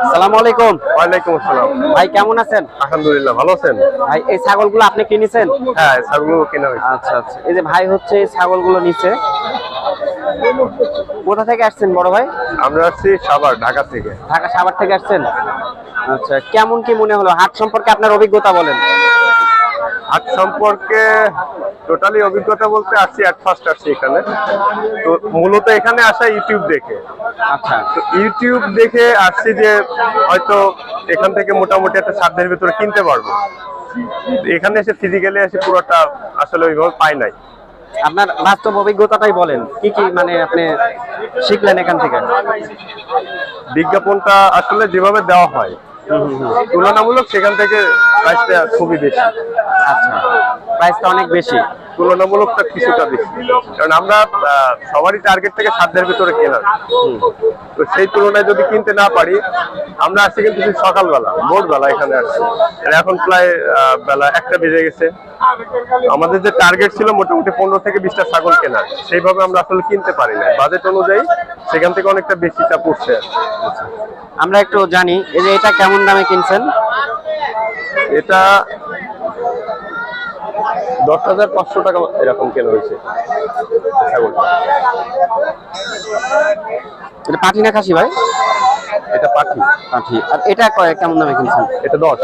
আসসালামু আলাইকুম। ওয়ালাইকুম আসসালাম। ভাই কেমন আছেন? আলহামদুলিল্লাহ, ভালো আছেন? ভাই এই ছাগলগুলো আপনি কিনেছেন? হ্যাঁ, ছাগলগুলো কেনা হয়েছে। আচ্ছা আচ্ছা, এই যে ভাই হচ্ছে এই ছাগলগুলো নিচে। কোথা থেকে আসছেন বড় ভাই? আমরা আসছি সাভার, ঢাকা থেকে। ঢাকা সাভার থেকে আসছেন? আচ্ছা, কেমন কি মনে হলো হাট সম্পর্কে আপনার অভিজ্ঞতা বলেন। হাট সম্পর্কে টোটালি অভিজ্ঞতা বলতে আসছি ফার্স্ট আসছি এখানে। তো মূলত এখানে আসা ইউটিউব দেখে। আচ্ছা, তো ইউটিউব দেখে আসছি যে হয়তো এখান থেকে মোটামুটি একটা সাধ্যের ভিতরে কিনতে পারবো। এখানে এসে ফিজিক্যালি এসে পুরোটা আসলে ওইভাবে পাই নাই। আপনার বাস্তব অভিজ্ঞতাটাই বলেন, কি কি মানে আপনি শিখলেন এখান থেকে? বিজ্ঞাপনটা আসলে যেভাবে দেওয়া হয় তুলনামূলক সেখান থেকে প্রাইসটা খুবই বেশি। আচ্ছা, প্রাইসটা অনেক বেশি। তুলনামূলকটা কিছুটা বেশি, কারণ আমরা সবারই টার্গেট থেকে সাধ্যের ভিতরে কেনার। তো সেই তুলনায় যদি কিনতে না পারি, আমরা আসছি কিন্তু সকালবেলা ভোরবেলা এখানে আসছি। এখন প্রায় বেলা 1টা বেজে গেছে। আমাদের যে টার্গেট ছিল মোটামুটি 15 থেকে 20টা ছাগল কেনার, সেইভাবে আমরা আসলে কিনতে পারি না। বাজেট অনুযায়ী সেখান থেকে অনেকটা বেশি চাপ পড়ছে। আমরা একটু জানি, এই যে এটা কেমন দামে কিনছেন? এটা 10,500 টাকা এরকম কেনা হয়েছে ছাগলটা। এটা পাঠি না খাসি ভাই? এটা পাখি। পাঠি। আর এটা কেমন দামে কিনছেন? এটা 10।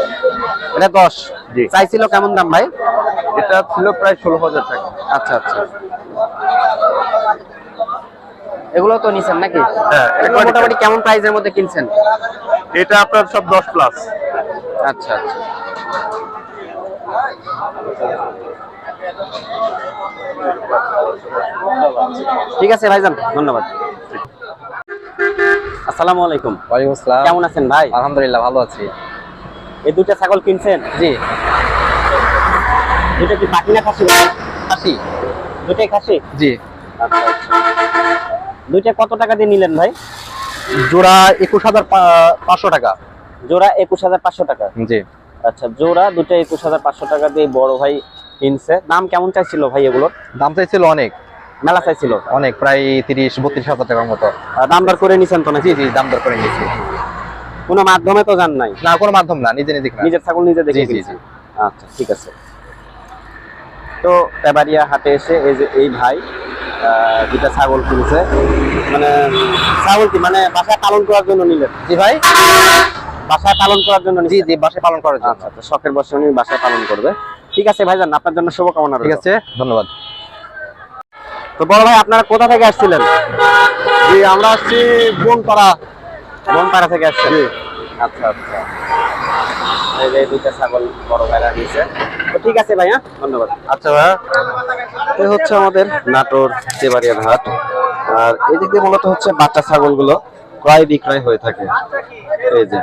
এটা 10। জি। চাইছিল কেমন দাম ভাই? এটা ছিল প্রায় 16,000 টাকা। আচ্ছা আচ্ছা, এগুলো তো নিছেন নাকি? হ্যাঁ, এগুলো মোটামুটি কেমন প্রাইসের মধ্যে কিনছেন? এটা আপনার সব 10 প্লাস। আচ্ছা আচ্ছা, ঠিক আছে ভাইজান, ধন্যবাদ। আসসালামু আলাইকুম। ওয়ালাইকুম আসসালাম। কেমন আছেন ভাই? আলহামদুলিল্লাহ, ভালো আছি। এই দুইটা ছাগল কিনছেন? জি। দুইটা কি পাখি না খাসি? খাসি। দুইটাই খাসি? জি। আচ্ছা আচ্ছা, দুইটা কত টাকা দিয়ে নিলেন ভাই? জোড়া 21,500 টাকা। জোড়া 21,500 টাকা। জি। আচ্ছা, জোড়া দুটো 21,500 টাকা দিয়ে বড় ভাই কিনছে। দাম কেমন চাইছিল ভাই এগুলোর? দাম চাইছিল অনেক, মেলা চাইছিল অনেক, প্রায় 30-32 হাজার টাকার মতো। দাম দর করে নিছেন তো নাকি? জি জি, দাম দর করে নিয়েছি। কোনো মাধ্যমে তো জান নাই? না, কোনো মাধ্যম না, নিজে নিজে কিনা। নিজের ছাগল নিজে দেখে জি জি কিনছে। জি। আচ্ছা, ঠিক আছে। তো তেবাড়িয়া হাটে এসে এই যে এই ভাই দুটা ছাগল কিনছে। মানে ছাগল কি মানে বাসায় পালন করার জন্য নিলেন? জি ভাই, বাসায় পালন করার জন্য জি নিছেন? জি, বাসায় পালন করার জন্য। আচ্ছা আচ্ছা, শখের বসে উনি বাসায় পালন করবে। ঠিক আছে ভাইজান, আপনার জন্য শুভকামনা রইল। ঠিক আছে, ধন্যবাদ। তো বড় ভাই, আপনারা কোথা থেকে আসছিলেন? জি, আমরা আসছি বনপাড়া। বনপাড়া থেকে আসছেন? আচ্ছা আচ্ছা, এই যে দুইটা ছাগল বড় ভাইরা নিছে। তো ঠিক আছে ভাই, হ্যাঁ, ধন্যবাদ। আচ্ছা ভাইয়া। এই হচ্ছে আমাদের নাটোর তেবাড়িয়া হাট। আর এদিকে মূলত হচ্ছে বাচ্চা ছাগলগুলো ক্রয় বিক্রয় হয়ে থাকে। এই যে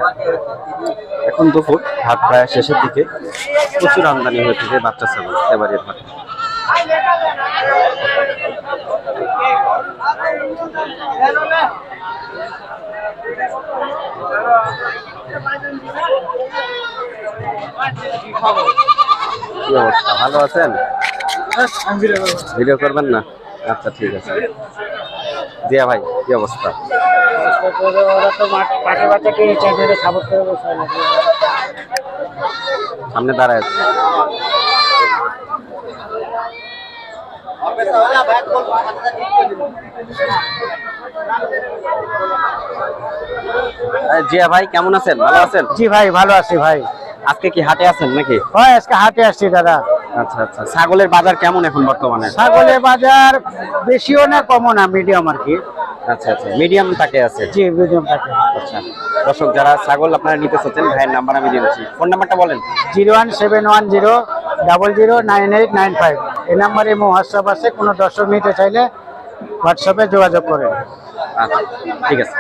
এখন দুপুর, হাট প্রায় শেষের দিকে, প্রচুর আমদানি হয়ে থাকে বাচ্চা ছাগল তেবাড়িয়া হাটে। কি অবস্থা, ভালো আছেন? ভিডিও করবেন না? আচ্ছা, ঠিক আছে। জিয়া ভাই, কি অবস্থা? সামনে দাঁড়ায় আছে। জিয়া ভাই কেমন আছেন? ভালো আছেন? জি ভাই, ভালো আছি ভাই। আজকে কি হাটে আছেন নাকি? ভাই আজকে হাটে আসছি দাদা। আচ্ছা আচ্ছা, ছাগলের বাজার কেমন এখন বর্তমানে? ছাগলের বাজার বেশিও না কমও না, মিডিয়াম আর কি। আচ্ছা আচ্ছা, মিডিয়াম থাকে আছে। জি, মিডিয়াম থাকে। আচ্ছা, দর্শক যারা ছাগল আপনারা নিতে চাচ্ছেন, ভাইয়ের নাম্বার আমি দিয়ে দিচ্ছি। ফোন নাম্বারটা বলেন। 0171000099895। এই নাম্বারে হোয়াটসঅ্যাপ আছে, কোনো দর্শক নিতে চাইলে হোয়াটসঅ্যাপে যোগাযোগ করেন। আচ্ছা, ঠিক আছে।